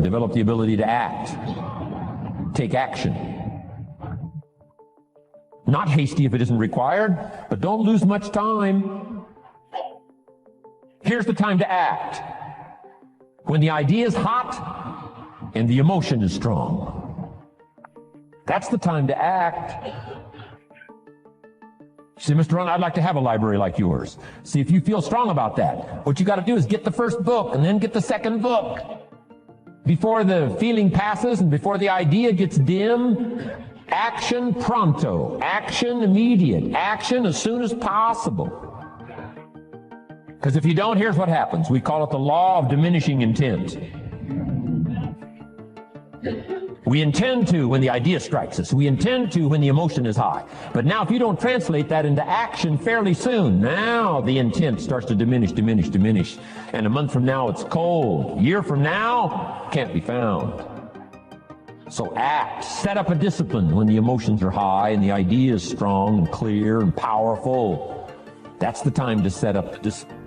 Develop the ability to act. Take action. Not hasty if it isn't required, but don't lose much time. Here's the time to act. When the idea is hot and the emotion is strong. That's the time to act. See, Mr. Rohn, I'd like to have a library like yours. See, if you feel strong about that, what you got to do is get the first book and then get the second book. Before the feeling passes and before the idea gets dim, action pronto, action immediate, action as soon as possible. Because if you don't, here's what happens. We call it the law of diminishing intent. We intend to when the idea strikes us. We intend to when the emotion is high. But now if you don't translate that into action fairly soon, now the intent starts to diminish. And a month from now it's cold. A year from now, can't be found. So act. Set up a discipline when the emotions are high and the idea is strong and clear and powerful. That's the time to set up the discipline.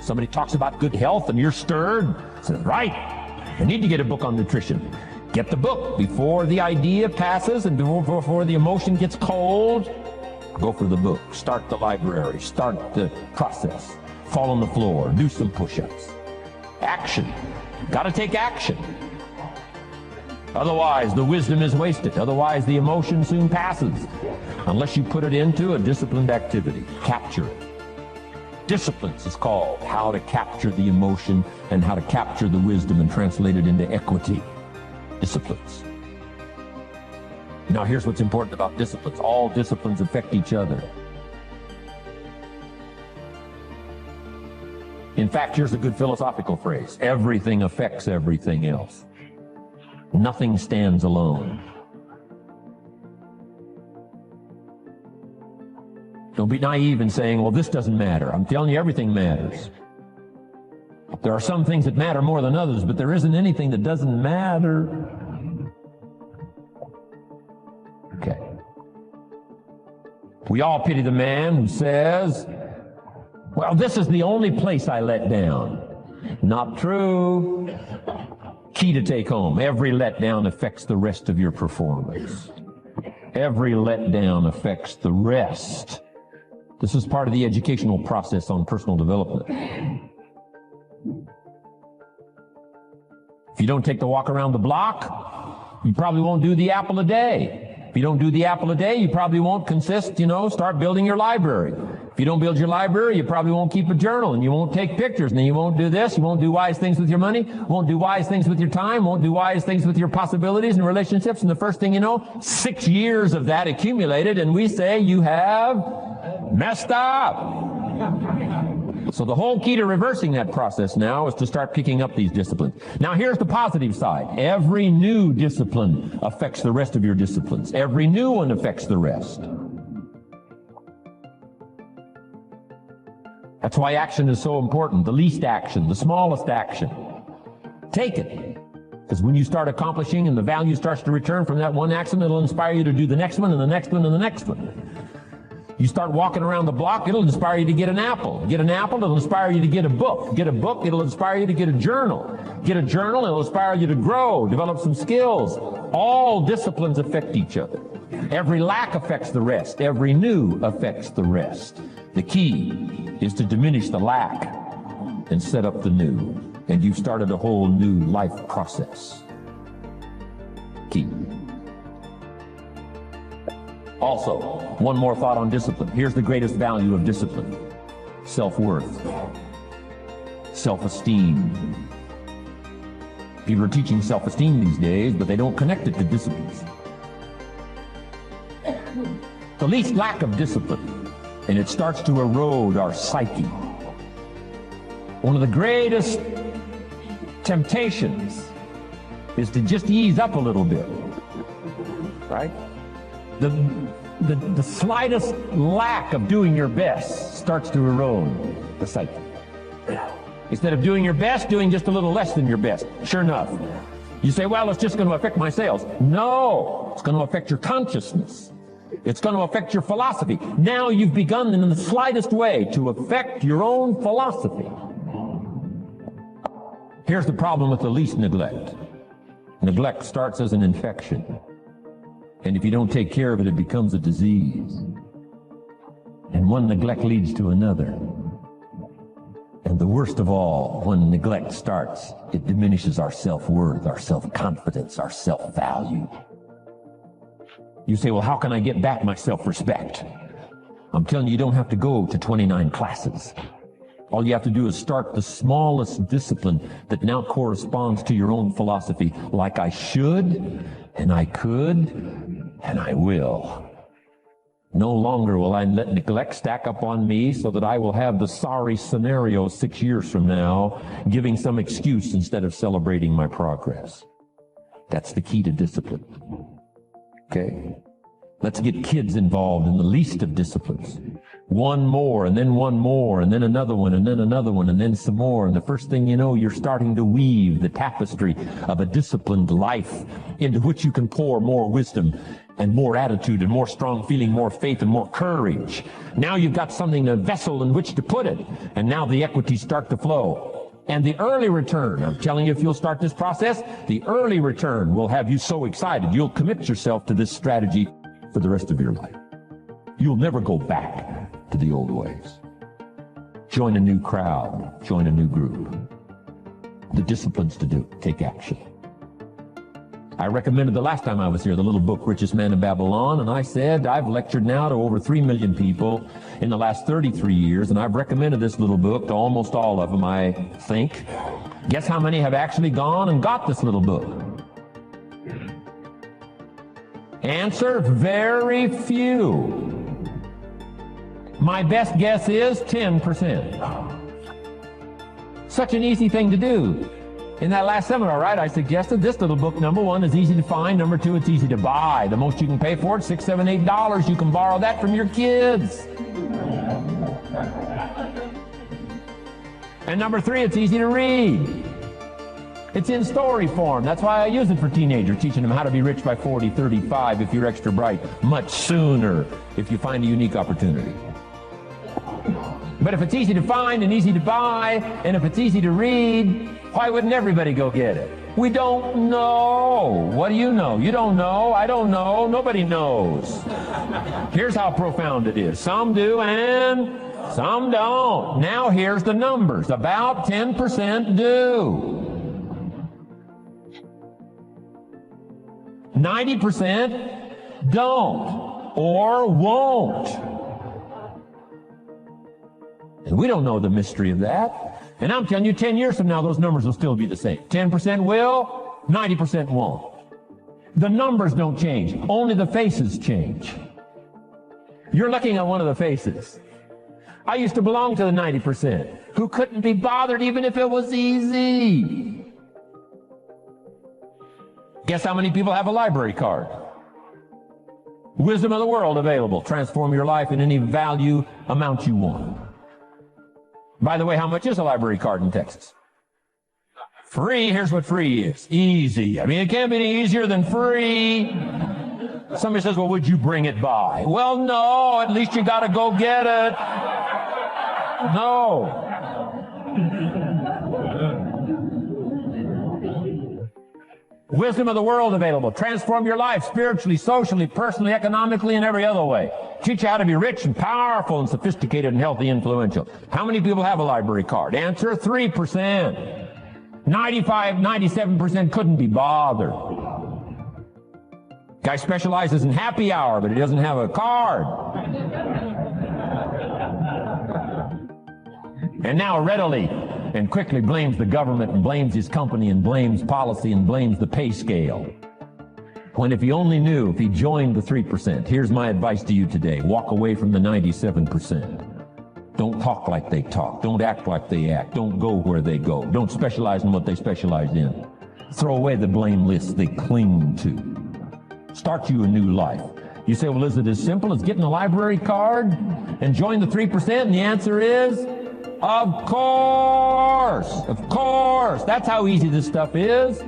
Somebody talks about good health and you're stirred. Says, right, I need to get a book on nutrition. Get the book before the idea passes and before the emotion gets cold. Go for the book. Start the library. Start the process. Fall on the floor. Do some push-ups. Action. Got to take action. Otherwise, the wisdom is wasted. Otherwise, the emotion soon passes. Unless you put it into a disciplined activity. Capture it. Disciplines is called how to capture the emotion and how to capture the wisdom and translate it into equity. Disciplines. Now here's what's important about disciplines. All disciplines affect each other. In fact, here's a good philosophical phrase. Everything affects everything else. Nothing stands alone. Don't be naive in saying, well, this doesn't matter. I'm telling you, everything matters. There are some things that matter more than others, but there isn't anything that doesn't matter. Okay. We all pity the man who says, well, this is the only place I let down. Not true. Key to take home. Every letdown affects the rest of your performance. Every letdown affects the rest. This is part of the educational process on personal development. If you don't take the walk around the block, you probably won't do the apple a day. If you don't do the apple a day, you probably won't start building your library. If you don't build your library, you probably won't keep a journal, and you won't take pictures, and then you won't do this, you won't do wise things with your money, won't do wise things with your time, won't do wise things with your possibilities and relationships, and the first thing you know, 6 years of that accumulated, and we say you have messed up. So the whole key to reversing that process now is to start picking up these disciplines. Now here's the positive side. Every new discipline affects the rest of your disciplines. Every new one affects the rest. That's why action is so important. The least action, the smallest action. Take it. Because when you start accomplishing and the value starts to return from that one action, it'll inspire you to do the next one and the next one and the next one. You start walking around the block, it'll inspire you to get an apple. Get an apple, it'll inspire you to get a book. Get a book, it'll inspire you to get a journal. Get a journal, it'll inspire you to grow, develop some skills. All disciplines affect each other. Every lack affects the rest. Every new affects the rest. The key is to diminish the lack and set up the new. And you've started a whole new life process. Key. Also, one more thought on discipline. Here's the greatest value of discipline. Self-worth. Self-esteem. People are teaching self-esteem these days, but they don't connect it to disciplines. The least lack of discipline, and it starts to erode our psyche. One of the greatest temptations is to just ease up a little bit, right? The slightest lack of doing your best starts to erode the psyche. Instead of doing your best, doing just a little less than your best. Sure enough. You say, well, it's just going to affect my sales. No, it's going to affect your consciousness. It's going to affect your philosophy. Now you've begun in the slightest way to affect your own philosophy. Here's the problem with the least neglect. Neglect starts as an infection. And if you don't take care of it, it becomes a disease. And one neglect leads to another. And the worst of all, when neglect starts, it diminishes our self-worth, our self-confidence, our self-value. You say, well, how can I get back my self-respect? I'm telling you, you don't have to go to 29 classes. All you have to do is start the smallest discipline that now corresponds to your own philosophy, like I should, and I could, and I will. No longer will I let neglect stack up on me so that I will have the sorry scenario 6 years from now, giving some excuse instead of celebrating my progress. That's the key to discipline. Okay? Let's get kids involved in the least of disciplines. One more, and then one more, and then another one, and then another one, and then some more. And the first thing you know, you're starting to weave the tapestry of a disciplined life into which you can pour more wisdom and more attitude and more strong feeling, more faith and more courage. Now you've got something, a vessel in which to put it. And now the equities start to flow. And the early return, I'm telling you, if you'll start this process, the early return will have you so excited. You'll commit yourself to this strategy for the rest of your life. You'll never go back to the old ways. Join a new crowd. Join a new group. The disciplines to do. Take action. I recommended the last time I was here the little book, Richest Man in Babylon, and I said I've lectured now to over 3 million people in the last 33 years, and I've recommended this little book to almost all of them, I think. Guess how many have actually gone and got this little book? Answer, very few. My best guess is 10%. Such an easy thing to do. In that last seminar, right, I suggested this little book, number one, is easy to find. Number two, it's easy to buy. The most you can pay for it, $6, $7, $8. You can borrow that from your kids. And number three, it's easy to read. It's in story form. That's why I use it for teenagers, teaching them how to be rich by 40, 35 if you're extra bright, much sooner if you find a unique opportunity. But if it's easy to find and easy to buy, and if it's easy to read, why wouldn't everybody go get it? We don't know. What do you know? You don't know. I don't know. Nobody knows. Here's how profound it is. Some do and some don't. Now here's the numbers. About 10% do. 90% don't or won't. And we don't know the mystery of that. And I'm telling you, 10 years from now, those numbers will still be the same. 10% will, 90% won't. The numbers don't change. Only the faces change. You're looking at one of the faces. I used to belong to the 90% who couldn't be bothered even if it was easy. Guess how many people have a library card? Wisdom of the world available. Transform your life in any value amount you want. By the way, how much is a library card in Texas? Free. Here's what free is. Easy. I mean, it can't be any easier than free. Somebody says, well, would you bring it by? Well, no. At least you got to go get it. No. Wisdom of the world available. Transform your life spiritually, socially, personally, economically, and every other way. Teach you how to be rich and powerful and sophisticated and healthy, influential. How many people have a library card? Answer, 3%. 95, 97% couldn't be bothered. Guy specializes in happy hour, but he doesn't have a card. And now readily and quickly blames the government and blames his company and blames policy and blames the pay scale. When if he only knew, if he joined the 3%, here's my advice to you today. Walk away from the 97%. Don't talk like they talk. Don't act like they act. Don't go where they go. Don't specialize in what they specialize in. Throw away the blame lists they cling to. Start you a new life. You say, well, is it as simple as getting a library card and join the 3%? And the answer is, of course. Of course. That's how easy this stuff is.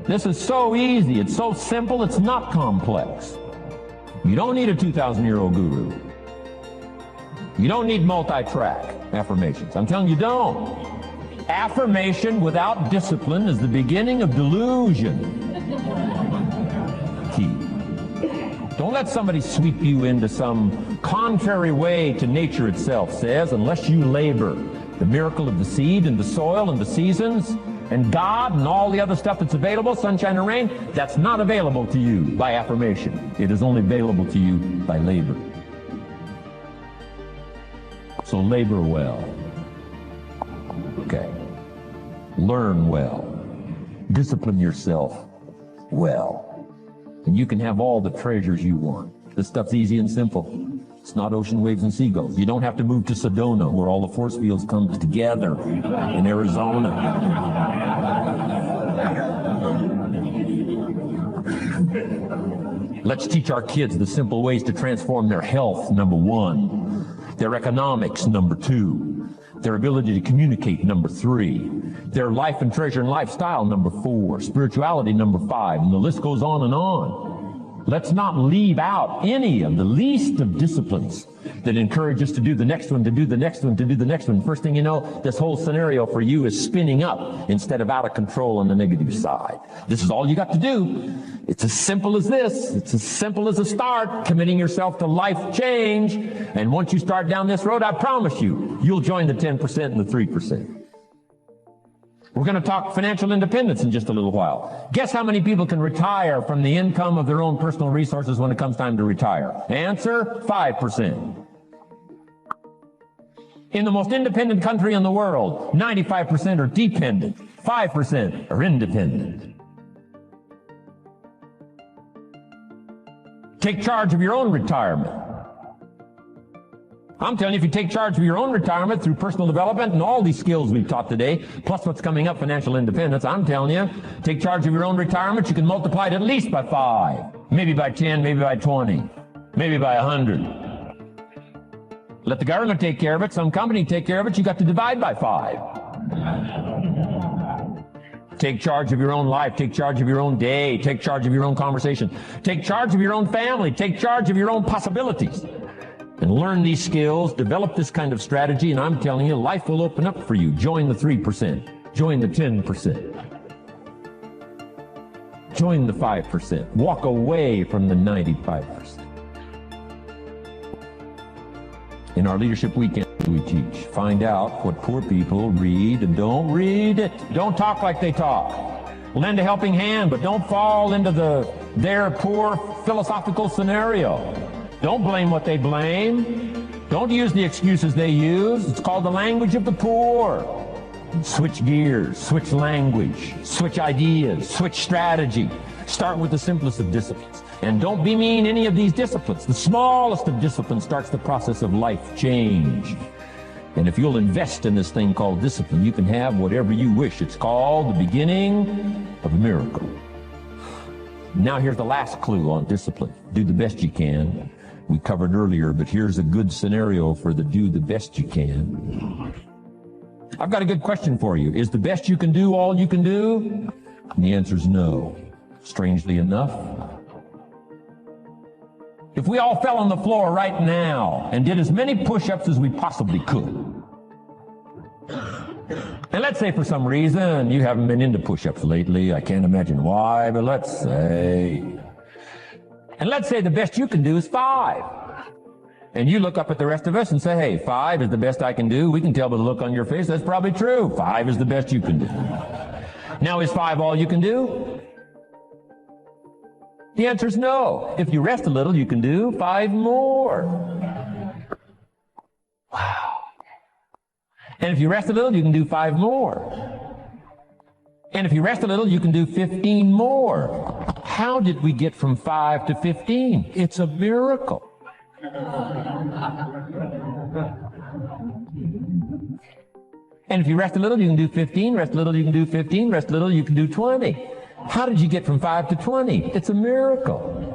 This is so easy. It's so simple. It's not complex. You don't need a 2,000-year-old guru. You don't need multi-track affirmations. I'm telling you, don't. Affirmation without discipline is the beginning of delusion. Key. Don't let somebody sweep you into some contrary way to nature itself says, unless you labor. The miracle of the seed and the soil and the seasons and God and all the other stuff that's available, sunshine and rain, that's not available to you by affirmation. It is only available to you by labor. So labor well. Okay. Learn well. Discipline yourself well. And you can have all the treasures you want. This stuff's easy and simple. It's not ocean waves and seagulls. You don't have to move to Sedona, where all the force fields come together in Arizona. Let's teach our kids the simple ways to transform their health, number one. Their economics, number two. Their ability to communicate, number three. Their life and treasure and lifestyle, number four. Spirituality, number five. And the list goes on and on. Let's not leave out any of the least of disciplines that encourage us to do the next one, to do the next one, to do the next one. First thing you know, this whole scenario for you is spinning up instead of out of control on the negative side. This is all you got to do. It's as simple as this. It's as simple as a start, committing yourself to life change. And once you start down this road, I promise you, you'll join the 10% and the 3%. We're going to talk financial independence in just a little while. Guess how many people can retire from the income of their own personal resources when it comes time to retire? Answer, 5%. In the most independent country in the world, 95% are dependent, 5% are independent. Take charge of your own retirement. I'm telling you, if you take charge of your own retirement through personal development and all these skills we've taught today, plus what's coming up, financial independence, I'm telling you, take charge of your own retirement, you can multiply it at least by 5, maybe by 10, maybe by 20, maybe by 100. Let the government take care of it, some company take care of it, you got to divide by 5. Take charge of your own life, take charge of your own day, take charge of your own conversation, take charge of your own family, take charge of your own possibilities. And learn these skills, develop this kind of strategy, and I'm telling you, life will open up for you. Join the 3%. Join the 10%. Join the 5%. Walk away from the 95%. In our leadership weekend, we teach. Find out what poor people read and don't read it. Don't talk like they talk. Lend a helping hand, but don't fall into their poor philosophical scenario. Don't blame what they blame. Don't use the excuses they use. It's called the language of the poor. Switch gears, switch language, switch ideas, switch strategy. Start with the simplest of disciplines. And don't be mean any of these disciplines. The smallest of disciplines starts the process of life change. And if you'll invest in this thing called discipline, you can have whatever you wish. It's called the beginning of a miracle. Now here's the last clue on discipline. Do the best you can. We covered earlier, but here's a good scenario for the do the best you can. I've got a good question for you. Is the best you can do all you can do? And the answer is no. Strangely enough. If we all fell on the floor right now and did as many push-ups as we possibly could, and let's say for some reason you haven't been into push-ups lately, I can't imagine why, but let's say the best you can do is 5. And you look up at the rest of us and say, hey, 5 is the best I can do. We can tell by the look on your face that's probably true. 5 is the best you can do. Now, is 5 all you can do? The answer is no. If you rest a little, you can do 5 more. Wow. And if you rest a little, you can do 5 more. And if you rest a little, you can do 15 more. How did we get from 5 to 15? It's a miracle. And if you rest a little, you can do 15. Rest a little, you can do 15. Rest a little, you can do 20. How did you get from 5 to 20? It's a miracle.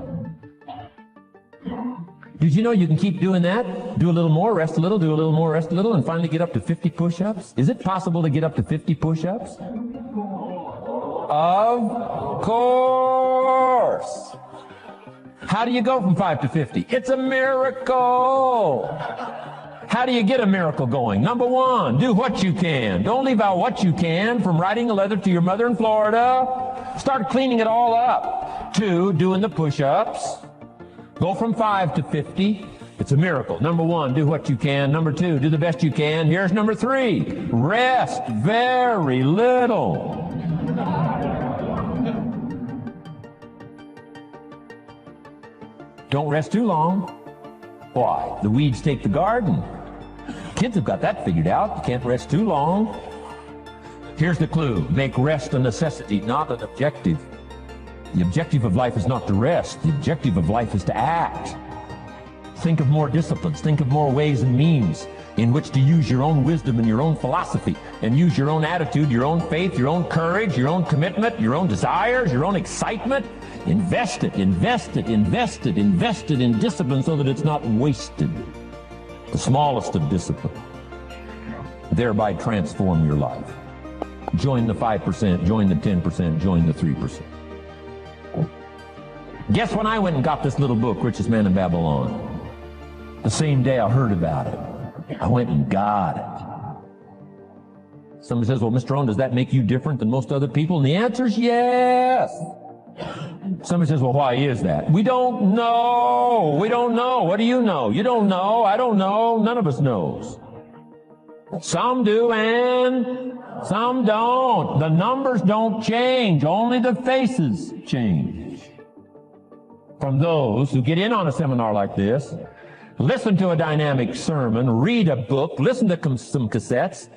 Did you know you can keep doing that? Do a little more, rest a little, do a little more, rest a little, and finally get up to 50 push-ups? Is it possible to get up to 50 push-ups? Of course. How do you go from 5 to 50? It's a miracle. How do you get a miracle going? Number 1, do what you can. Don't leave out what you can, from writing a letter to your mother in Florida Start cleaning it all up. 2, doing the push-ups. Go from 5 to 50. It's a miracle. Number 1, do what you can. Number 2, do the best you can. Here's number 3, rest very little. Don't rest too long. Why? The weeds take the garden. Kids have got that figured out. You can't rest too long. Here's the clue. Make rest a necessity, not an objective. The objective of life is not to rest. The objective of life is to act. Think of more disciplines. Think of more ways and means in which to use your own wisdom and your own philosophy, and use your own attitude, your own faith, your own courage, your own commitment, your own desires, your own excitement. Invest it, invest it, invest it, invest it in discipline so that it's not wasted. The smallest of discipline. Thereby transform your life. Join the 5%, join the 10%, join the 3%. Guess when I went and got this little book, Richest Man in Babylon? The same day I heard about it. I went and got it. Somebody says, well, Mr. Rohn, does that make you different than most other people? And the answer is yes. Somebody says, well, why is that? We don't know. We don't know. What do you know? You don't know. I don't know. None of us knows. Some do and some don't. The numbers don't change. Only the faces change. From those who get in on a seminar like this, listen to a dynamic sermon, read a book, listen to some cassettes,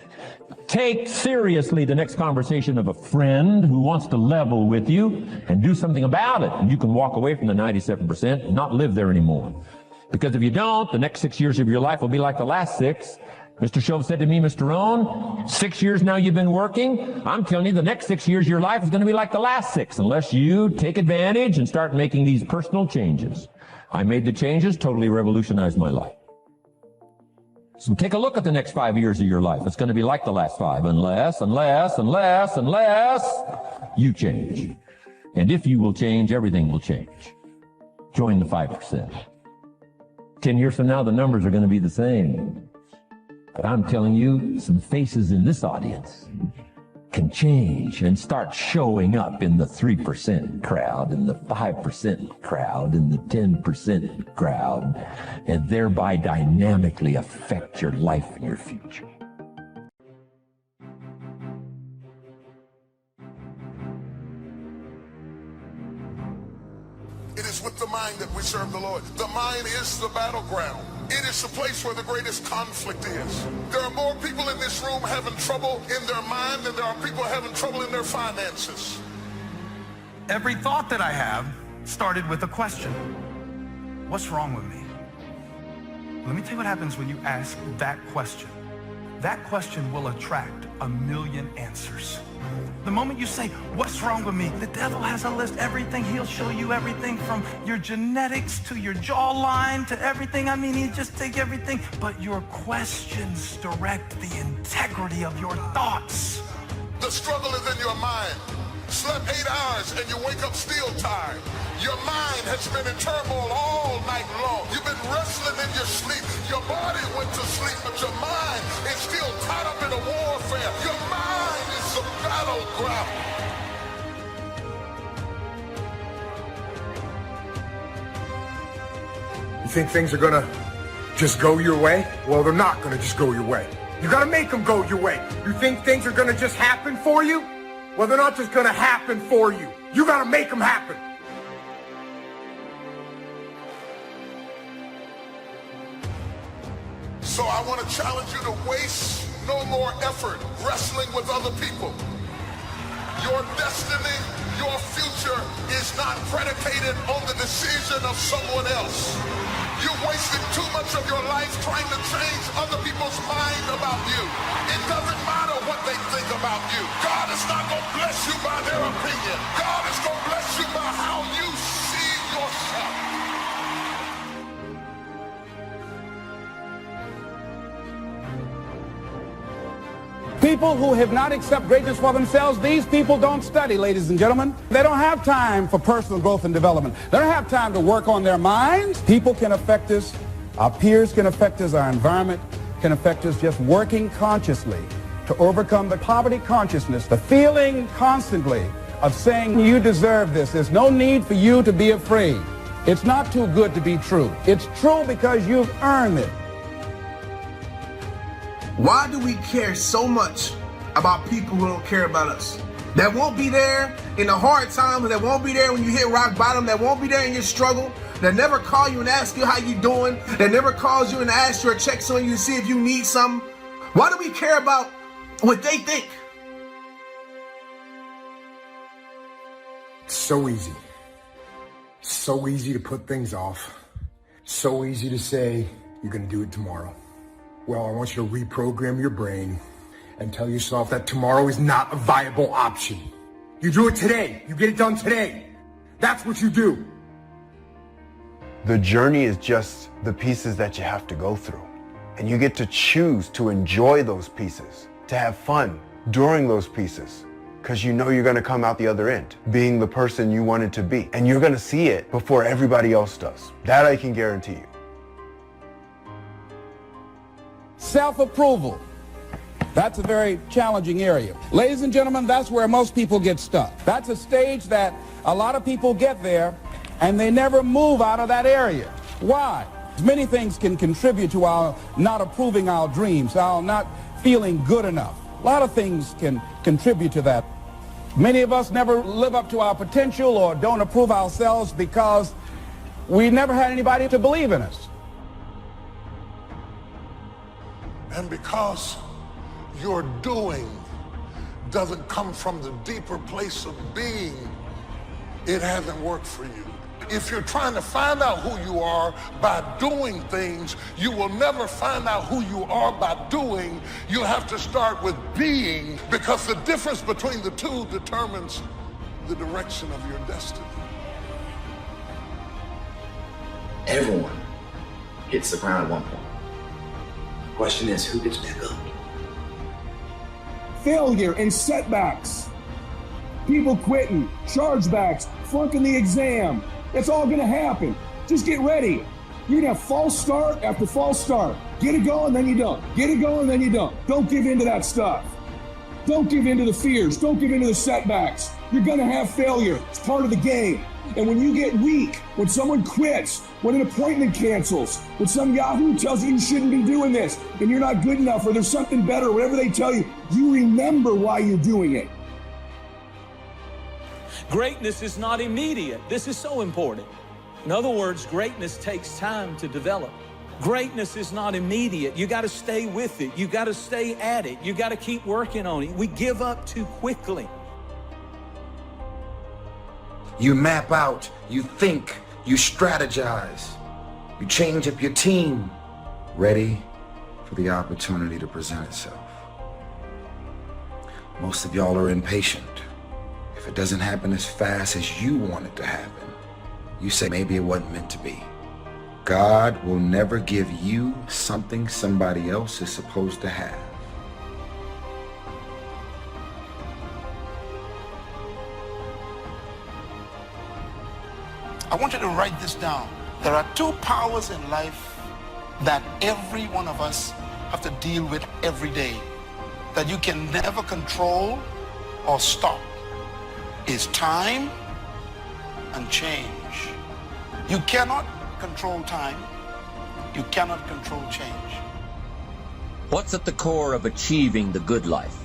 take seriously the next conversation of a friend who wants to level with you, and do something about it. And you can walk away from the 97% and not live there anymore. Because if you don't, the next 6 years of your life will be like the last 6. Mr. Shove said to me, Mr. Rohn, 6 years now you've been working. I'm telling you, the next 6 years of your life is going to be like the last 6, unless you take advantage and start making these personal changes. I made the changes, totally revolutionized my life. So take a look at the next 5 years of your life. It's going to be like the last 5, unless you change. And if you will change, everything will change. Join the 5%. 10 years from now, the numbers are going to be the same. But I'm telling you, some faces in this audience can change and start showing up in the 3% crowd, in the 5% crowd, in the 10% crowd, and thereby dynamically affect your life and your future. It is with the mind that we serve the Lord. The mind is the battleground. It is the place where the greatest conflict is. There are more people in this room having trouble in their mind than there are people having trouble in their finances. Every thought that I have started with a question. What's wrong with me? Let me tell you what happens when you ask that question. That question will attract 1,000,000 answers. The moment you say, what's wrong with me? The devil has a list, everything. He'll show you everything from your genetics to your jawline to everything. I mean, he'll just take everything. But your questions direct the integrity of your thoughts. The struggle is in your mind. Slept 8 hours and you wake up still tired. Your mind has been in turmoil all night long. You've been wrestling in your sleep. Your body went to sleep, but your mind is still caught up in a warfare. Your mind is the battleground. You think things are gonna just go your way? Well, they're not gonna just go your way. You gotta make them go your way. You think things are gonna just happen for you? Well, they're not just gonna happen for you. You gotta make them happen. So I want to challenge you to waste no more effort wrestling with other people. Your destiny, your future is not predicated on the decision of someone else. You wasted too much of your life trying to change other people's mind about you. It doesn't matter what they think about you. God is not going to bless you by their opinion. God is going to bless you by how you see yourself. People who have not accepted greatness for themselves, these people don't study, ladies and gentlemen. They don't have time for personal growth and development. They don't have time to work on their minds. People can affect us. Our peers can affect us. Our environment can affect us. Just working consciously to overcome the poverty consciousness, the feeling constantly of saying you deserve this. There's no need for you to be afraid. It's not too good to be true. It's true because you've earned it. Why do we care so much about people who don't care about us? That won't be there in the hard times, that won't be there when you hit rock bottom, that won't be there in your struggle, that never call you and ask you how you doing, that never calls you and asks you or checks on you to see if you need something. Why do we care about what they think? So easy. So easy to put things off. So easy to say, you're going to do it tomorrow. Well, I want you to reprogram your brain and tell yourself that tomorrow is not a viable option. You do it today. You get it done today. That's what you do. The journey is just the pieces that you have to go through. And you get to choose to enjoy those pieces, to have fun during those pieces, because you know you're going to come out the other end being the person you wanted to be. And you're going to see it before everybody else does. That I can guarantee you. Self-approval. That's a very challenging area. Ladies and gentlemen, that's where most people get stuck. That's a stage that a lot of people get there and they never move out of that area. Why? Many things can contribute to our not approving our dreams, our not feeling good enough. A lot of things can contribute to that. Many of us never live up to our potential or don't approve ourselves because we never had anybody to believe in us. And because your doing doesn't come from the deeper place of being, it hasn't worked for you. If you're trying to find out who you are by doing things, you will never find out who you are by doing. You have to start with being, because the difference between the two determines the direction of your destiny. Everyone hits the ground at one point. The question is, who gets back up? Failure and setbacks. People quitting, chargebacks, flunking the exam. It's all gonna happen. Just get ready. You're gonna have false start after false start. Get it going, then you don't. Get it going, then you don't. Don't give in to that stuff. Don't give in to the fears. Don't give in to the setbacks. You're gonna have failure. It's part of the game. And when you get weak, when someone quits, when an appointment cancels, when some yahoo tells you you shouldn't be doing this, and you're not good enough, or there's something better, whatever they tell you, you remember why you're doing it. Greatness is not immediate. This is so important. In other words, greatness takes time to develop. Greatness is not immediate. You got to stay with it. You got to stay at it. You got to keep working on it. We give up too quickly. You map out, you think, you strategize, you change up your team, ready for the opportunity to present itself. Most of y'all are impatient. If it doesn't happen as fast as you want it to happen, you say maybe it wasn't meant to be. God will never give you something somebody else is supposed to have. I want you to write this down. There are two powers in life that every one of us have to deal with every day, that you can never control or stop. Is time and change. You cannot control time. You cannot control change. What's at the core of achieving the good life?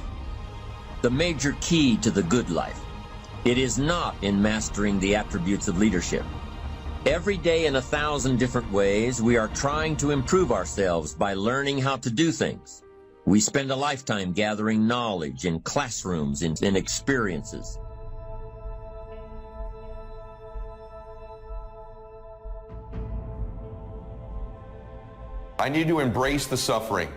The major key to the good life. It is not in mastering the attributes of leadership. Every day in 1,000 different ways, we are trying to improve ourselves by learning how to do things. We spend a lifetime gathering knowledge in classrooms and in experiences. I need to embrace the suffering.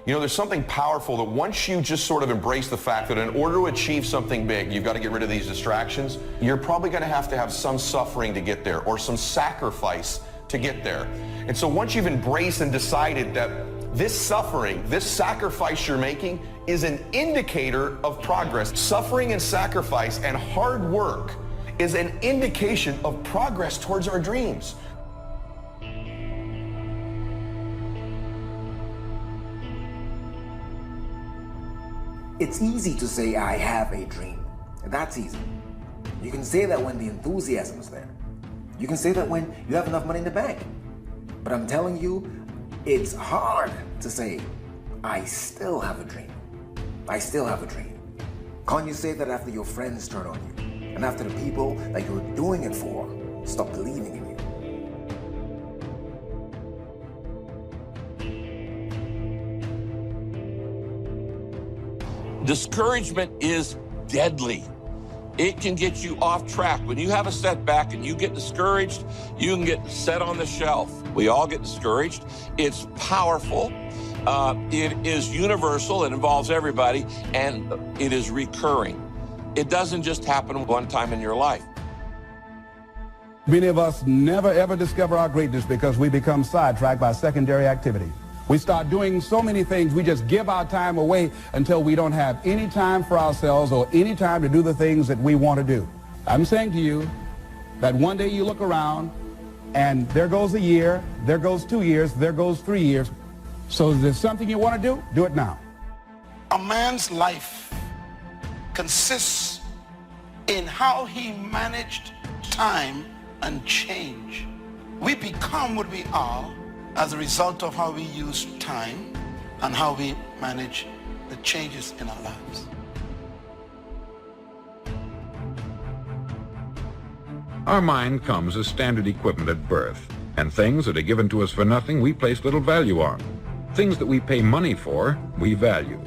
You know, there's something powerful that once you just sort of embrace the fact that in order to achieve something big, you've got to get rid of these distractions. You're probably going to have some suffering to get there, or some sacrifice to get there. And so once you've embraced and decided that this suffering, this sacrifice you're making is an indicator of progress. Suffering and sacrifice and hard work is an indication of progress towards our dreams. It's easy to say, I have a dream. That's easy. You can say that when the enthusiasm is there. You can say that when you have enough money in the bank. But I'm telling you, it's hard to say, I still have a dream. I still have a dream. Can't you say that after your friends turn on you? And after the people that you're doing it for stop believing in you? Discouragement is deadly. It can get you off track. When you have a setback and you get discouraged, you can get set on the shelf. We all get discouraged. It's powerful. It is universal. It involves everybody, and it is recurring. It doesn't just happen one time in your life. Many of us never ever discover our greatness because we become sidetracked by secondary activity. We start doing so many things, we just give our time away until we don't have any time for ourselves or any time to do the things that we want to do. I'm saying to you that one day you look around and there goes a year, there goes 2 years, there goes 3 years. So if there's something you want to do it now. A man's life consists in how he managed time and change. We become what we are as a result of how we use time and how we manage the changes in our lives. Our mind comes as standard equipment at birth, and things that are given to us for nothing we place little value on. Things that we pay money for, we value.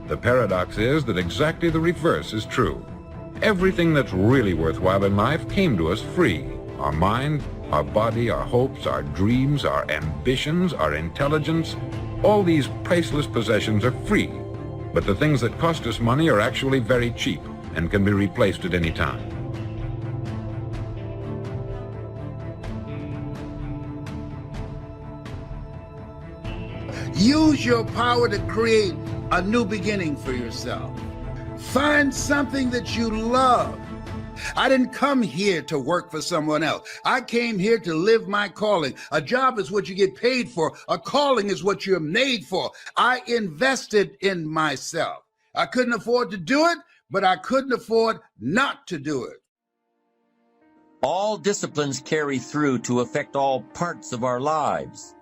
The paradox is that exactly the reverse is true. Everything that's really worthwhile in life came to us free. Our mind, our body, our hopes, our dreams, our ambitions, our intelligence, all these priceless possessions are free. But the things that cost us money are actually very cheap and can be replaced at any time. Use your power to create a new beginning for yourself. Find something that you love. I didn't come here to work for someone else. I came here to live my calling. A job is what you get paid for. A calling is what you're made for. I invested in myself. I couldn't afford to do it, but I couldn't afford not to do it. All disciplines carry through to affect all parts of our lives.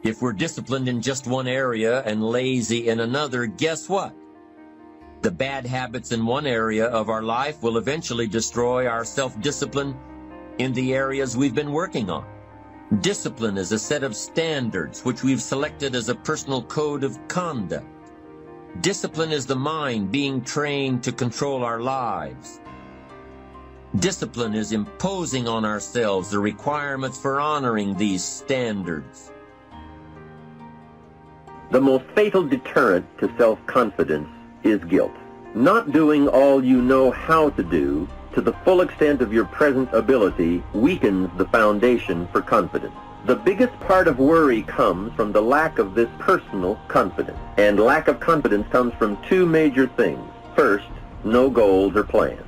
If we're disciplined in just one area and lazy in another, guess what? The bad habits in one area of our life will eventually destroy our self-discipline in the areas we've been working on. Discipline is a set of standards which we've selected as a personal code of conduct. Discipline is the mind being trained to control our lives. Discipline is imposing on ourselves the requirements for honoring these standards. The most fatal deterrent to self-confidence is guilt. Not doing all you know how to do to the full extent of your present ability weakens the foundation for confidence. The biggest part of worry comes from the lack of this personal confidence. And lack of confidence comes from two major things. First, no goals or plans.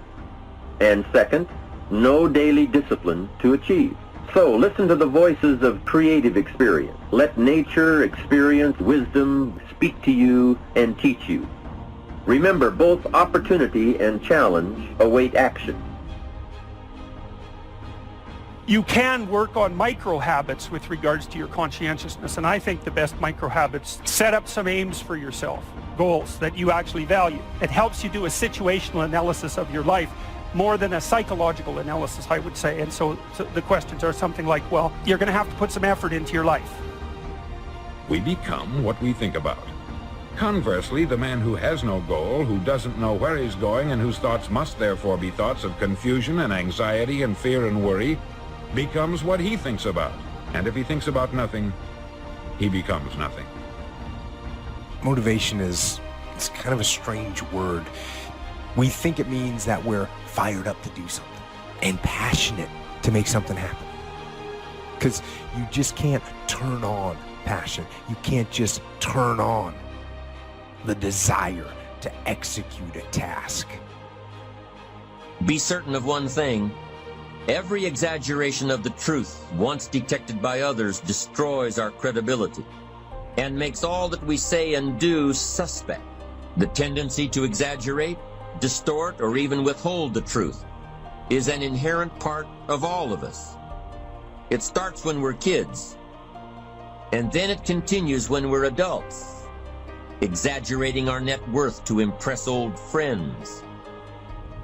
And second, no daily discipline to achieve. So listen to the voices of creative experience. Let nature, experience, wisdom speak to you and teach you. Remember, both opportunity and challenge await action. You can work on micro habits with regards to your conscientiousness, and I think the best micro habits, set up some aims for yourself, goals that you actually value. It helps you do a situational analysis of your life more than a psychological analysis, I would say. And so the questions are something like, well, you're going to have to put some effort into your life. We become what we think about. Conversely, the man who has no goal, who doesn't know where he's going, and whose thoughts must therefore be thoughts of confusion and anxiety and fear and worry, becomes what he thinks about. And if he thinks about nothing, he becomes nothing. Motivation it's kind of a strange word. We think it means that we're fired up to do something and passionate to make something happen. Because you just can't turn on passion. You can't just turn on the desire to execute a task. Be certain of one thing. Every exaggeration of the truth, once detected by others, destroys our credibility and makes all that we say and do suspect. The tendency to exaggerate, distort, or even withhold the truth is an inherent part of all of us. It starts when we're kids, and then it continues when we're adults, exaggerating our net worth to impress old friends,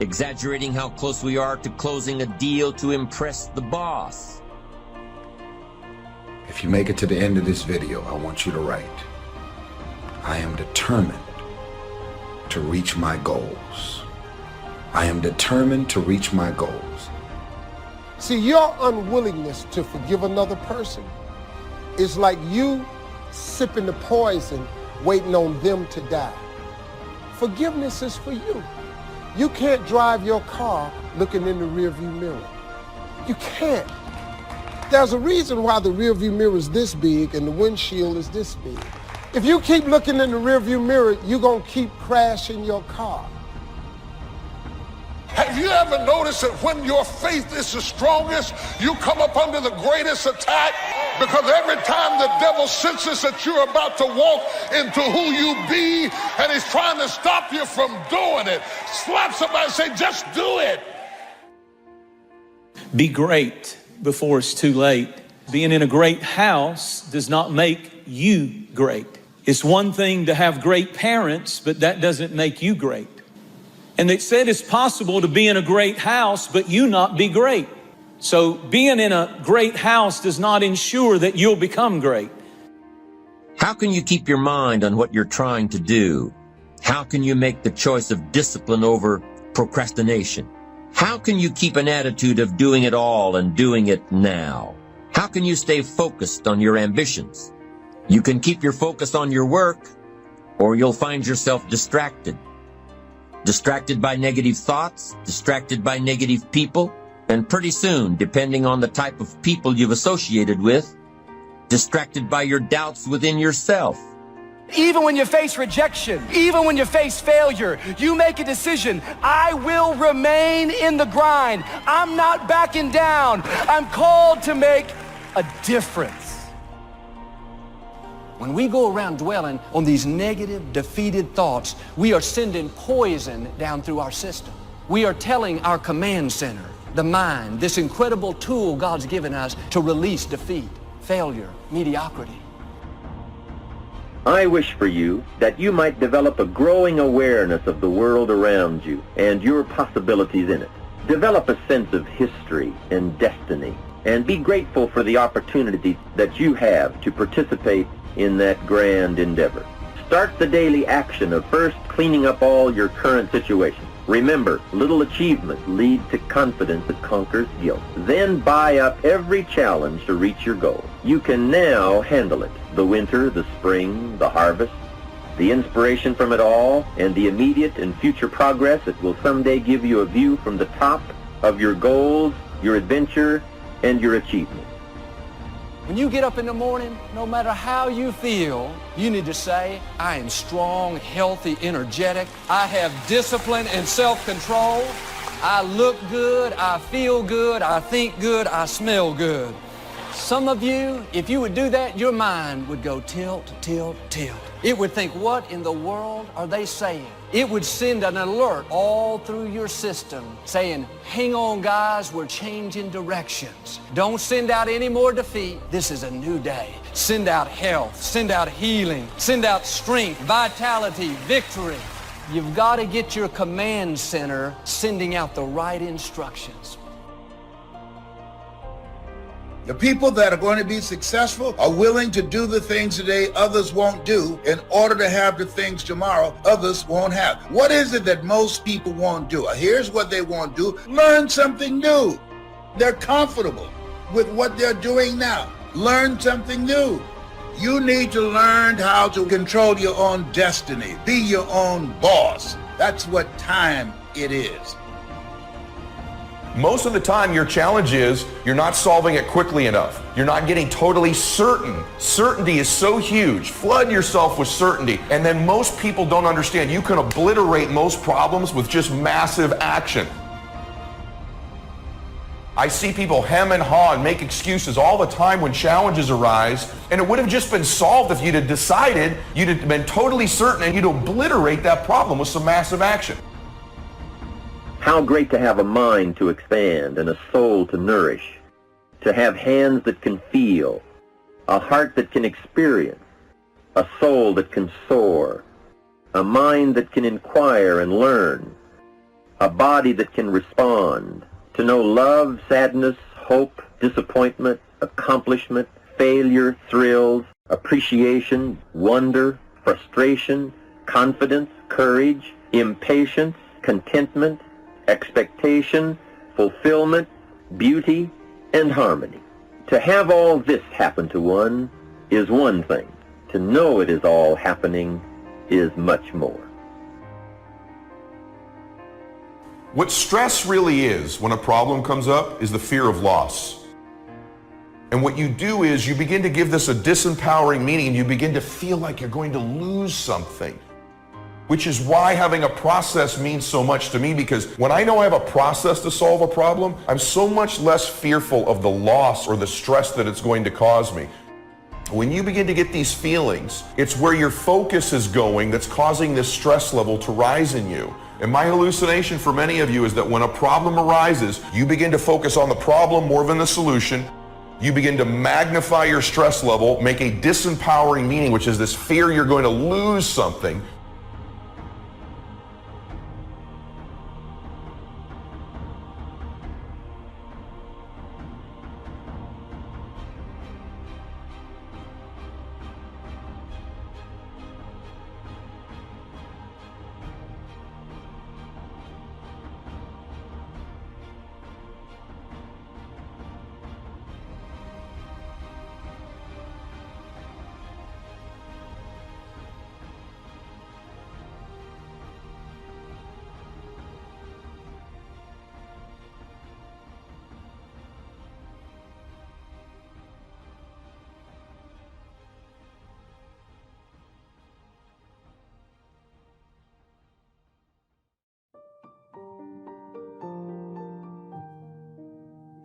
exaggerating how close we are to closing a deal to impress the boss. If you make it to the end of this video, I want you to write, I am determined to reach my goals. I am determined to reach my goals. See, your unwillingness to forgive another person is like you sipping the poison, waiting on them to die. Forgiveness is for you. You can't drive your car looking in the rearview mirror. You can't. There's a reason why the rearview mirror is this big and the windshield is this big. If you keep looking in the rearview mirror, you're gonna keep crashing your car. Have you ever noticed that when your faith is the strongest, you come up under the greatest attack? Because every time the devil senses that you're about to walk into who you be, and he's trying to stop you from doing it, slap somebody and say, just do it. Be great before it's too late. Being in a great house does not make you great. It's one thing to have great parents, but that doesn't make you great. And they said it's possible to be in a great house, but you not be great. So being in a great house does not ensure that you'll become great. How can you keep your mind on what you're trying to do? How can you make the choice of discipline over procrastination? How can you keep an attitude of doing it all and doing it now? How can you stay focused on your ambitions? You can keep your focus on your work, or you'll find yourself distracted. Distracted by negative thoughts, distracted by negative people, and pretty soon, depending on the type of people you've associated with, distracted by your doubts within yourself. Even when you face rejection, even when you face failure, you make a decision. I will remain in the grind. I'm not backing down. I'm called to make a difference. When we go around dwelling on these negative, defeated thoughts, we are sending poison down through our system. We are telling our command center, the mind, this incredible tool God's given us to release defeat, failure, mediocrity. I wish for you that you might develop a growing awareness of the world around you and your possibilities in it. Develop a sense of history and destiny, and be grateful for the opportunity that you have to participate in that grand endeavor. Start the daily action of first cleaning up all your current situations. Remember, little achievement leads to confidence that conquers guilt. Then buy up every challenge to reach your goal. You can now handle it. The winter, the spring, the harvest, the inspiration from it all, and the immediate and future progress that will someday give you a view from the top of your goals, your adventure, and your achievements. When you get up in the morning, no matter how you feel, you need to say, I am strong, healthy, energetic. I have discipline and self-control. I look good, I feel good, I think good, I smell good. Some of you, if you would do that, your mind would go tilt, tilt, tilt. It would think, what in the world are they saying? It would send an alert all through your system saying, hang on guys, we're changing directions. Don't send out any more defeat. This is a new day. Send out health, send out healing, send out strength, vitality, victory. You've got to get your command center sending out the right instructions. The people that are going to be successful are willing to do the things today others won't do in order to have the things tomorrow others won't have. What is it that most people won't do? Here's what they won't do. Learn something new. They're comfortable with what they're doing now. Learn something new. You need to learn how to control your own destiny. Be your own boss. That's what time it is. Most of the time, your challenge is you're not solving it quickly enough. You're not getting totally certain. Certainty is so huge. Flood yourself with certainty. And then most people don't understand you can obliterate most problems with just massive action. I see people hem and haw and make excuses all the time when challenges arise, and it would have just been solved if you'd have decided, you'd have been totally certain, and you'd obliterate that problem with some massive action. How How great to have a mind to expand and a soul to nourish, to have hands that can feel, a heart that can experience, a soul that can soar, a mind that can inquire and learn, a body that can respond, to know love, sadness, hope, disappointment, accomplishment, failure, thrills, appreciation, wonder, frustration, confidence, courage, impatience, contentment, expectation, fulfillment, beauty, and harmony. To have all this happen to one is one thing. To know it is all happening is much more. What stress really is when a problem comes up is the fear of loss. And what you do is you begin to give this a disempowering meaning, and you begin to feel like you're going to lose something. Which is why having a process means so much to me, because when I know I have a process to solve a problem, I'm so much less fearful of the loss or the stress that it's going to cause me. When you begin to get these feelings, it's where your focus is going that's causing this stress level to rise in you. And my hallucination for many of you is that when a problem arises, you begin to focus on the problem more than the solution. You begin to magnify your stress level, make a disempowering meaning, which is this fear you're going to lose something.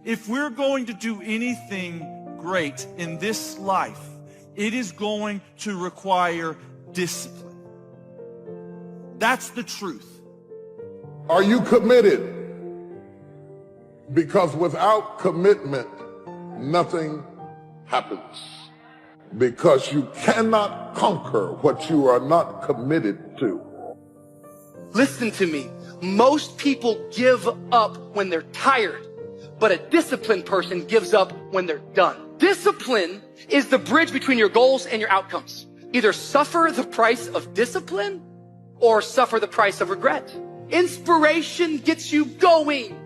If we're going to do anything great in this life, it is going to require discipline. That's the truth. Are you committed? Because without commitment, nothing happens. Because you cannot conquer what you are not committed to. Listen to me. Most people give up when they're tired, but a disciplined person gives up when they're done. Discipline is the bridge between your goals and your outcomes. Either suffer the price of discipline or suffer the price of regret. Inspiration gets you going,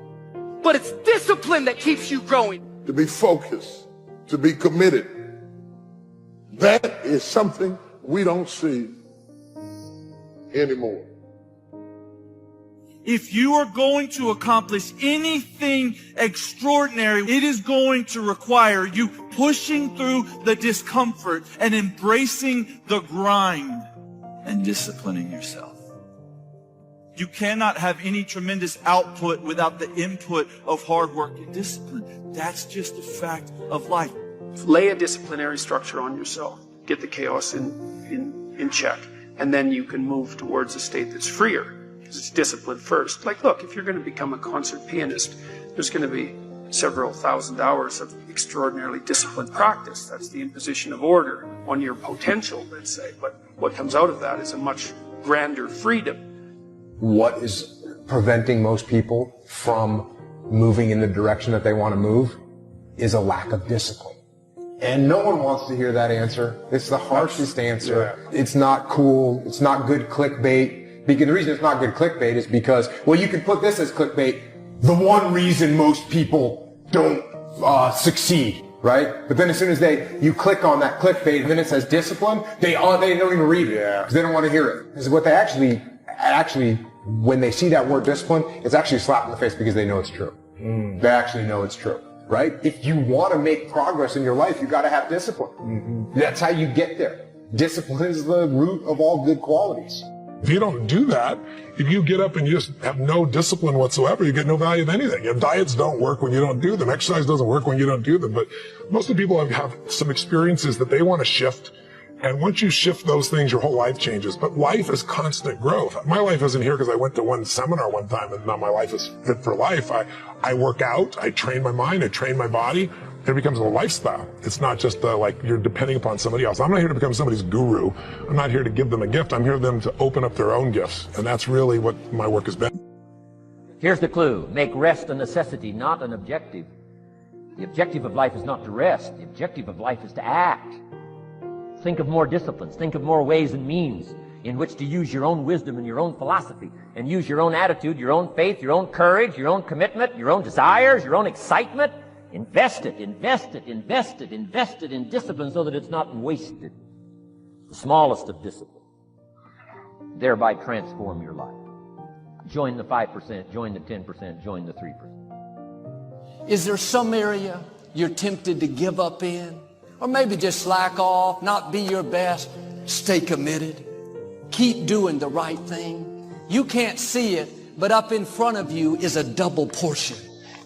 but it's discipline that keeps you growing. To be focused, to be committed. That is something we don't see anymore. If you are going to accomplish anything extraordinary, it is going to require you pushing through the discomfort and embracing the grind and disciplining yourself. You cannot have any tremendous output without the input of hard work and discipline. That's just a fact of life. Lay a disciplinary structure on yourself. Get the chaos in check. And then you can move towards a state that's freer. It's discipline first. Like, look, if you're going to become a concert pianist, there's going to be several thousand hours of extraordinarily disciplined practice. That's the imposition of order on your potential, let's say. But what comes out of that is a much grander freedom. What is preventing most people from moving in the direction that they want to move is a lack of discipline. And no one wants to hear that answer. It's the harshest answer. Yeah. It's not cool. It's not good clickbait. Because the reason it's not good clickbait is because, well, you can put this as clickbait, the one reason most people don't succeed, right? But then as soon as you click on that clickbait and then it says discipline, they don't even read it because they don't want to hear it. Because what they actually, when they see that word discipline, it's actually a slap in the face because they know it's true. They actually know it's true, right? If you want to make progress in your life, you got to have discipline. That's how you get there. Discipline is the root of all good qualities. If you don't do that, if you get up and you just have no discipline whatsoever, you get no value of anything. Your diets don't work when you don't do them. Exercise doesn't work when you don't do them. But most of the people have some experiences that they want to shift, And once you shift those things, your whole life changes. But life is constant growth. My life isn't here because I went to one seminar one time and now my life is fit for life. I work out, I train my mind, I train my body. It becomes a lifestyle. It's not just like you're depending upon somebody else. I'm not here to become somebody's guru. I'm not here to give them a gift. I'm here for them to open up their own gifts. And that's really what my work has been. Here's the clue. Make rest a necessity, not an objective. The objective of life is not to rest. The objective of life is to act. Think of more disciplines. Think of more ways and means in which to use your own wisdom and your own philosophy and use your own attitude, your own faith, your own courage, your own commitment, your own desires, your own excitement. Invest it, invest it, invest it, invest it in discipline so that it's not wasted. The smallest of disciplines. Thereby transform your life. Join the 5%, join the 10%, join the 3%. Is there some area you're tempted to give up in? Or maybe just slack off, not be your best? Stay committed. Keep doing the right thing. You can't see it, but up in front of you is a double portion.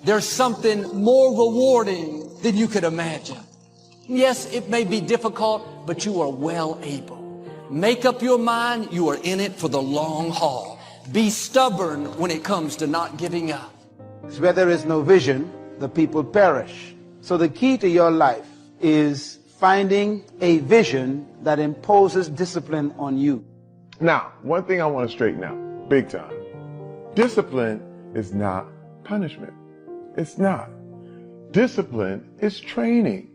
There's something more rewarding than you could imagine. Yes, it may be difficult, but you are well able. Make up your mind you are in it for the long haul. Be stubborn when it comes to not giving up. Where there is no vision, the people perish. So the key to your life is finding a vision that imposes discipline on you. Now, one thing I want to straighten out, big time. Discipline is not punishment. It's not. Discipline is training.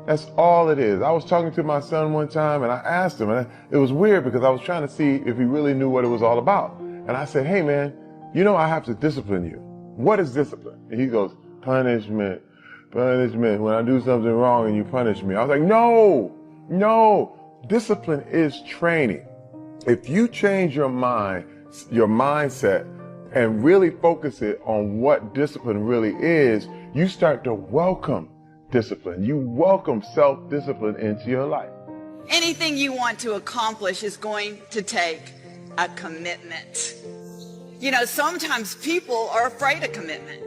That's all it is. I was talking to my son one time and I asked him, and it was weird because I was trying to see if he really knew what it was all about. And I said, hey man, you know I have to discipline you. What is discipline? And he goes, punishment. Punishment, when I do something wrong and you punish me. I was like, no, discipline is training. If you change your mind, your mindset, and really focus it on what discipline really is, you start to welcome discipline. You welcome self-discipline into your life. Anything you want to accomplish is going to take a commitment. You know, sometimes people are afraid of commitment.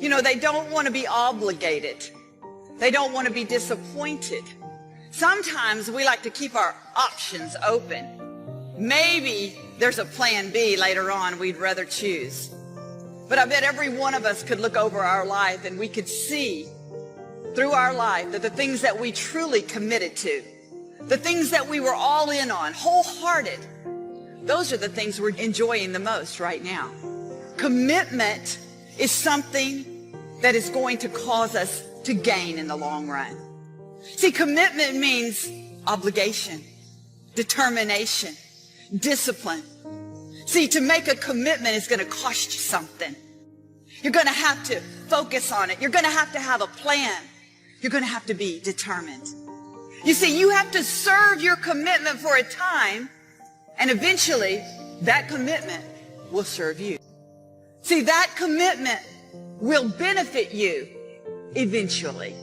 You know, they don't want to be obligated. They don't want to be disappointed. Sometimes we like to keep our options open. Maybe there's a plan B later on we'd rather choose. But I bet every one of us could look over our life and we could see through our life that the things that we truly committed to, the things that we were all in on, wholehearted, those are the things we're enjoying the most right now. Commitment is something that is going to cause us to gain in the long run. See, commitment means obligation, determination, discipline. See, to make a commitment is going to cost you something. You're going to have to focus on it. You're going to have a plan. You're going to have to be determined. You see, you have to serve your commitment for a time, and eventually that commitment will serve you. See, that commitment will benefit you eventually.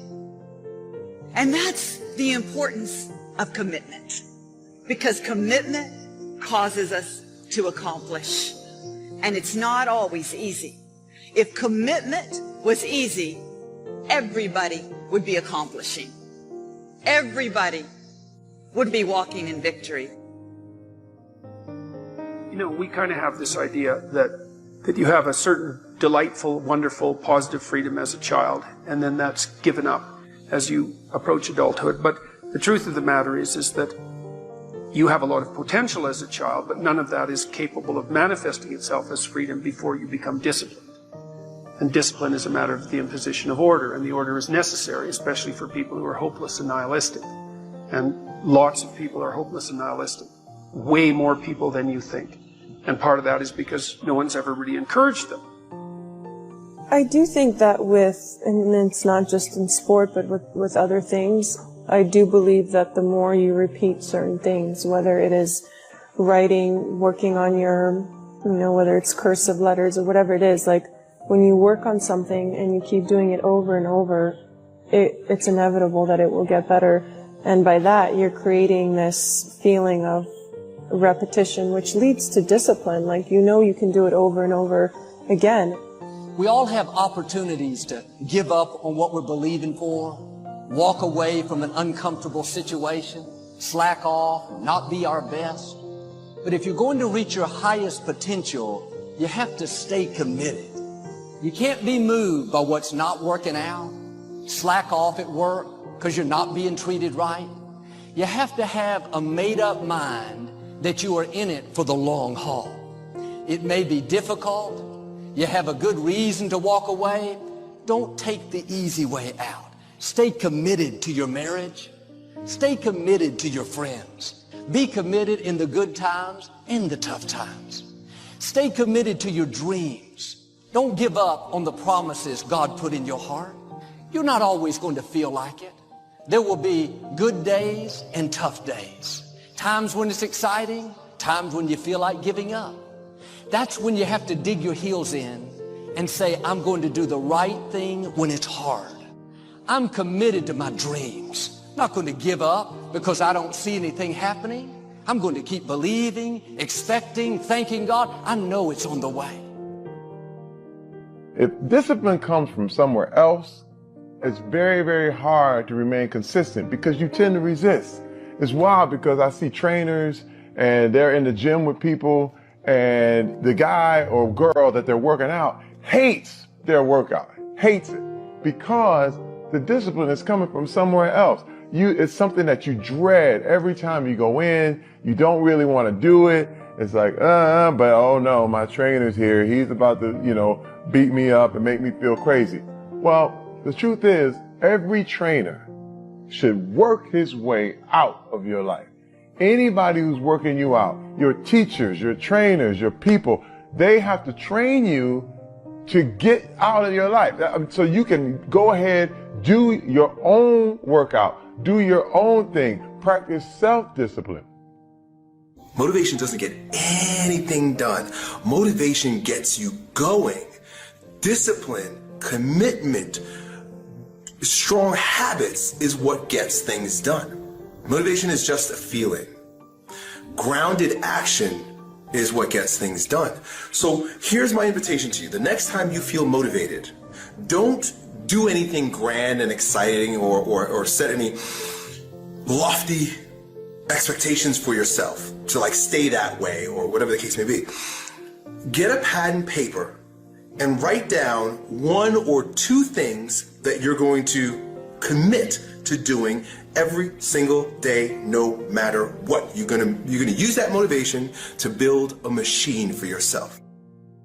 And that's the importance of commitment, because commitment causes us to accomplish. And it's not always easy. If commitment was easy, everybody would be accomplishing. Everybody would be walking in victory. You know, we kind of have this idea that you have a certain delightful, wonderful, positive freedom as a child, and then that's given up as you approach adulthood. But the truth of the matter is that you have a lot of potential as a child, but none of that is capable of manifesting itself as freedom before you become disciplined. And discipline is a matter of the imposition of order, and the order is necessary, especially for people who are hopeless and nihilistic. And lots of people are hopeless and nihilistic. Way more people than you think. And part of that is because no one's ever really encouraged them. I do think that and it's not just in sport, but with other things, I do believe that the more you repeat certain things, whether it is writing, working on your, whether it's cursive letters or whatever it is, like when you work on something and you keep doing it over and over, it's inevitable that it will get better. And by that, you're creating this feeling of repetition, which leads to discipline. Like, you can do it over and over again. We all have opportunities to give up on what we're believing for, walk away from an uncomfortable situation. slack off, not be our best. But if you're going to reach your highest potential, you have to stay committed. You can't be moved by what's not working out, slack off at work because you're not being treated right. You have to have a made-up mind that you are in it for the long haul. It may be difficult. You have a good reason to walk away. Don't take the easy way out. Stay committed to your marriage. Stay committed to your friends. Be committed in the good times and the tough times. Stay committed to your dreams. Don't give up on the promises God put in your heart. You're not always going to feel like it. There will be good days and tough days. Times when it's exciting, times when you feel like giving up. That's when you have to dig your heels in and say, I'm going to do the right thing when it's hard. I'm committed to my dreams. I'm not going to give up because I don't see anything happening. I'm going to keep believing, expecting, thanking God. I know it's on the way. If discipline comes from somewhere else, it's very, very hard to remain consistent because you tend to resist. It's wild because I see trainers and they're in the gym with people and the guy or girl that they're working out hates their workout, hates it because the discipline is coming from somewhere else. It's something that you dread every time you go in. You don't really want to do it. It's like, but oh no, my trainer's here. He's about to, beat me up and make me feel crazy. Well, the truth is, every trainer should work his way out of your life. Anybody who's working you out, your teachers, your trainers, your people, they have to train you to get out of your life. So you can go ahead, do your own workout, do your own thing, practice self-discipline. Motivation doesn't get anything done. Motivation gets you going. Discipline, commitment, strong habits is what gets things done. Motivation is just a feeling. Grounded action is what gets things done. So here's my invitation to you. The next time you feel motivated, don't do anything grand and exciting or set any lofty expectations for yourself to stay that way or whatever the case may be. Get a pad and paper and write down 1 or 2 things that you're going to commit to doing every single day, no matter what. You're gonna use that motivation to build a machine for yourself.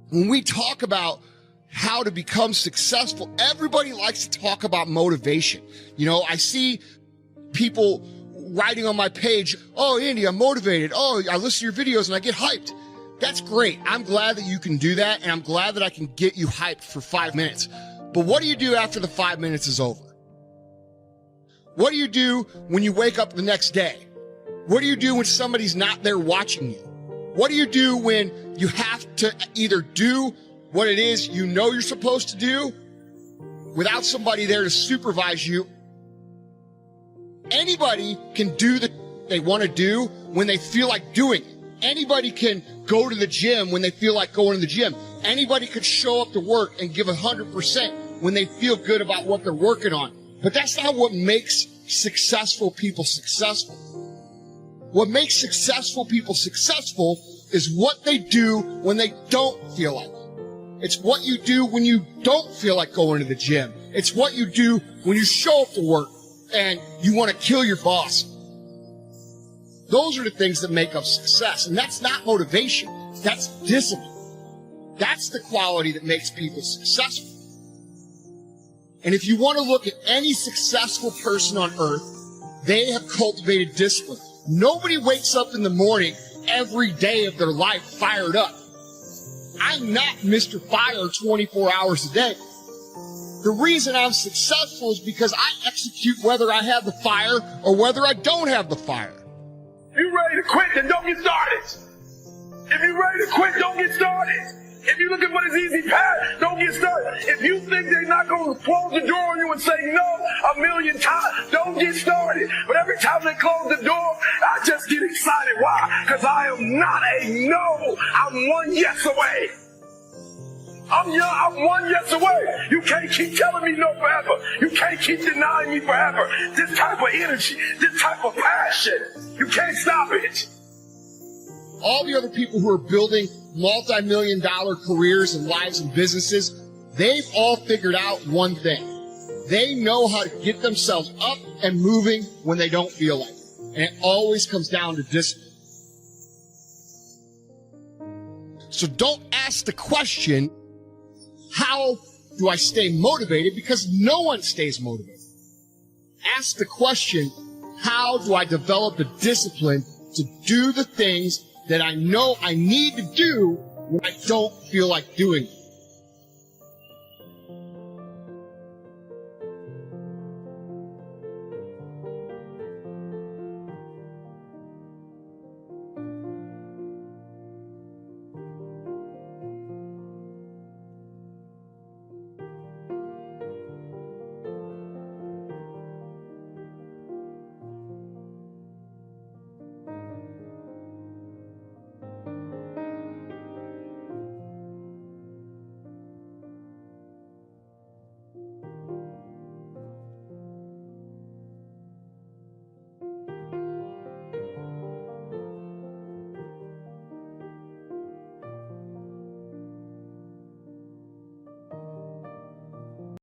When we talk about how to become successful, everybody likes to talk about motivation. I see people writing on my page, oh, Andy, I'm motivated. Oh, I listen to your videos and I get hyped. That's great. I'm glad that you can do that, and I'm glad that I can get you hyped for 5 minutes. But what do you do after the 5 minutes is over? What do you do when you wake up the next day? What do you do when somebody's not there watching you? What do you do when you have to either do what it is you know you're supposed to do without somebody there to supervise you? Anybody can do the they want to do when they feel like doing it. Anybody can go to the gym when they feel like going to the gym. Anybody could show up to work and give 100% when they feel good about what they're working on. But that's not what makes successful people successful. What makes successful people successful is what they do when they don't feel like it. It's what you do when you don't feel like going to the gym. It's what you do when you show up to work and you want to kill your boss. Those are the things that make up success. And that's not motivation. That's discipline. That's the quality that makes people successful. And if you want to look at any successful person on earth, they have cultivated discipline. Nobody wakes up in the morning every day of their life fired up. I'm not Mr. Fire 24 hours a day. The reason I'm successful is because I execute whether I have the fire or whether I don't have the fire. If you're ready to quit, then don't get started. If you're ready to quit, don't get started. If you're looking for this easy path, don't get started. If you think they're not going to close the door on you and say no 1,000,000 times, don't get started. But every time they close the door, I just get excited. Why? Because I am not a no. I'm 1 yes away. I'm 1 yes away. You can't keep telling me no forever. You can't keep denying me forever. This type of energy, this type of passion, you can't stop it. All the other people who are building multi-million-dollar careers and lives and businesses, they've all figured out one thing. They know how to get themselves up and moving when they don't feel like it. And it always comes down to discipline. So don't ask the question, how do I stay motivated? Because no one stays motivated. Ask the question, how do I develop the discipline to do the things that I know I need to do when I don't feel like doing it?